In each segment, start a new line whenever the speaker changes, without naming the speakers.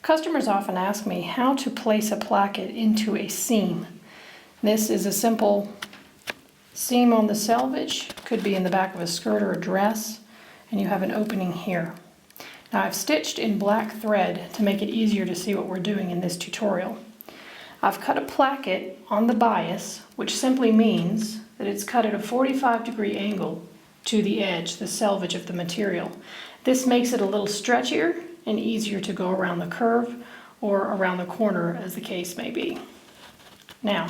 Customers often ask me how to place a placket into a seam. This is a simple seam on the selvage, could be in the back of a skirt or a dress, and you have an opening here. Now I've stitched in black thread to make it easier to see what we're doing in this tutorial. I've cut a placket on the bias, which simply means that it's cut at a 45-degree angle to the edge, the selvage of the material. This makes it a little stretchier and easier to go around the curve or around the corner, as the case may be. Now,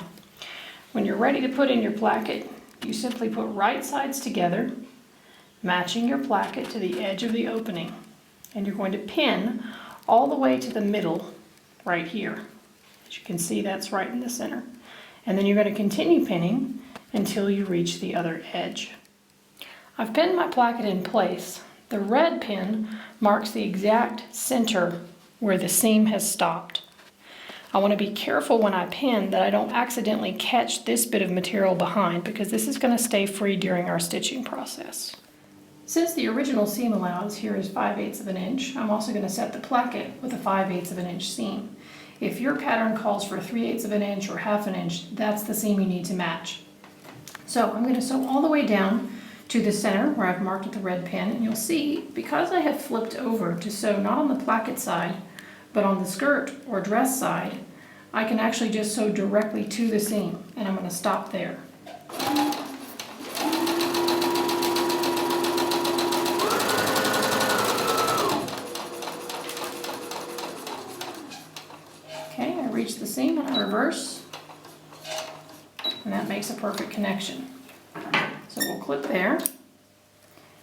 when you're ready to put in your placket, you simply put right sides together, matching your placket to the edge of the opening. And you're going to pin all the way to the middle right here. As you can see, that's right in the center. And then you're going to continue pinning until you reach the other edge. I've pinned my placket in place. The red pin marks the exact center where the seam has stopped. I want to be careful when I pin that I don't accidentally catch this bit of material behind, because this is going to stay free during our stitching process. Since the original seam allowance here is 5/8 of an inch, I'm also going to set the placket with a 5/8 of an inch seam. If your pattern calls for 3/8 of an inch or 1/2 inch, that's the seam you need to match. So I'm going to sew all the way down to the center where I've marked with the red pin, and you'll see, because I have flipped over to sew not on the placket side, but on the skirt or dress side, I can actually just sew directly to the seam, and I'm going to stop there. Okay, I reach the seam and I reverse, and that makes a perfect connection. So we'll clip there,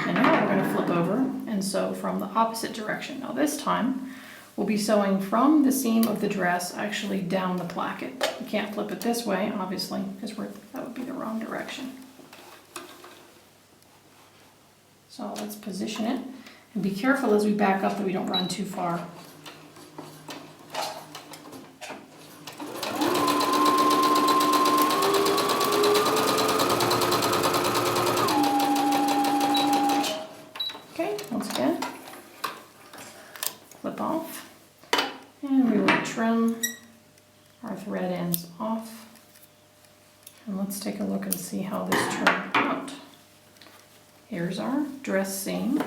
and now we're going to flip over and sew from the opposite direction. Now this time we'll be sewing from the seam of the dress actually down the placket. You can't flip it this way, obviously, because that would be the wrong direction. So let's position it, and be careful as we back up that we don't run too far. Once again, flip off, and we will trim our thread ends off. And let's take a look and see how this turned out. Here's our dress seam,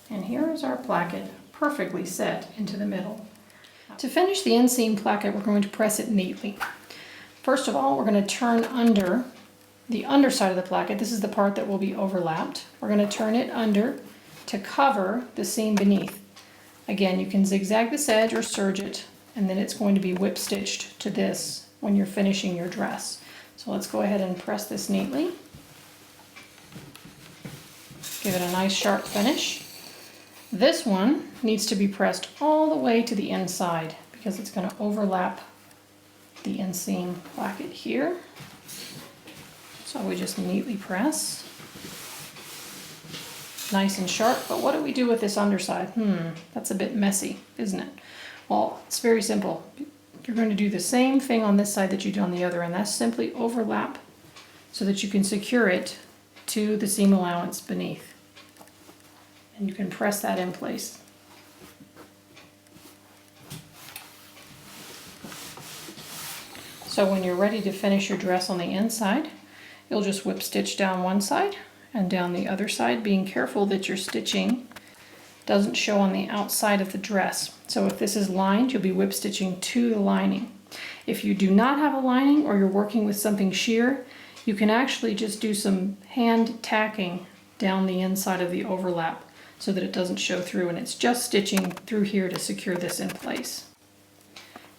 and here is our placket perfectly set into the middle. To finish the inseam placket, we're going to press it neatly. First of all, we're going to turn under the underside of the placket. This is the part that will be overlapped. We're going to turn it under to cover the seam beneath. Again, you can zigzag this edge or serge it, and then it's going to be whip stitched to this when you're finishing your dress. So let's go ahead and press this neatly. Give it a nice sharp finish. This one needs to be pressed all the way to the inside because it's going to overlap the inseam placket here. So we just neatly press. Nice and sharp, but what do we do with this underside? That's a bit messy, isn't it? Well, it's very simple. You're going to do the same thing on this side that you do on the other, and that's simply overlap so that you can secure it to the seam allowance beneath. And you can press that in place. So when you're ready to finish your dress on the inside, you'll just whip stitch down one side and down the other side, being careful that your stitching doesn't show on the outside of the dress. So if this is lined, you'll be whip stitching to the lining. If you do not have a lining or you're working with something sheer, you can actually just do some hand tacking down the inside of the overlap so that it doesn't show through, and it's just stitching through here to secure this in place.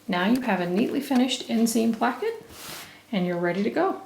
Now you have a neatly finished inseam placket and you're ready to go.